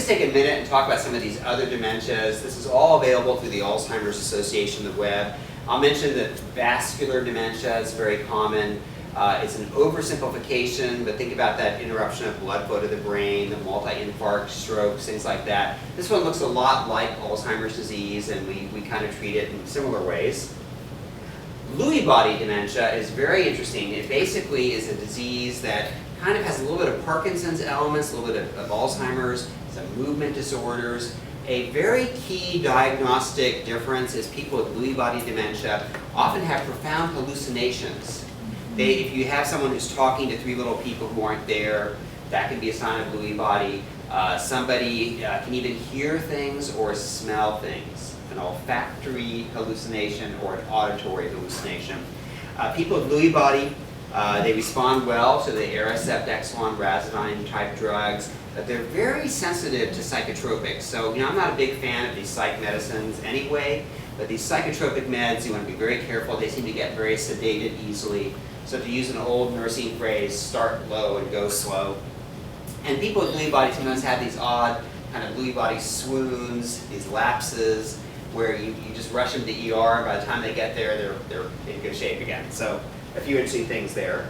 just take a minute and talk about some of these other dementias. This is all available through the Alzheimer's Association, the web. I'll mention that vascular dementia is very common. It's an oversimplification, but think about that interruption of blood flow to the brain, the multi-infarct, strokes, things like that. This one looks a lot like Alzheimer's disease, and we kind of treat it in similar ways. Lewy body dementia is very interesting. It basically is a disease that kind of has a little bit of Parkinson's elements, a little bit of Alzheimer's, some movement disorders. A very key diagnostic difference is people with Lewy body dementia often have profound hallucinations. If you have someone who's talking to 3 little people who aren't there, that can be a sign of Lewy body. Somebody can even hear things or smell things, an olfactory hallucination or an auditory hallucination. People with Lewy body, they respond well to the Aricept, Exelon, Razodine type drugs, but they're very sensitive to psychotropics. So, I'm not a big fan of these psych medicines anyway, but these psychotropic meds, you want to be very careful. They seem to get very sedated easily. So to use an old nursing phrase, start low and go slow. And people with Lewy body sometimes have these odd kind of Lewy body swoons, these lapses, where you just rush them to the ER, and by the time they get there, they're in good shape again. So a few interesting things there.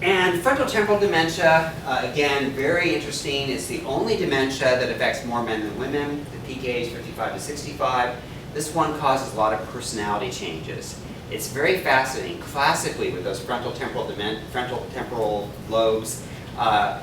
And frontotemporal dementia, again, very interesting. It's the only dementia that affects more men than women, the peak age 55 to 65. This one causes a lot of personality changes. It's very fascinating. Classically, with those frontotemporal lobes,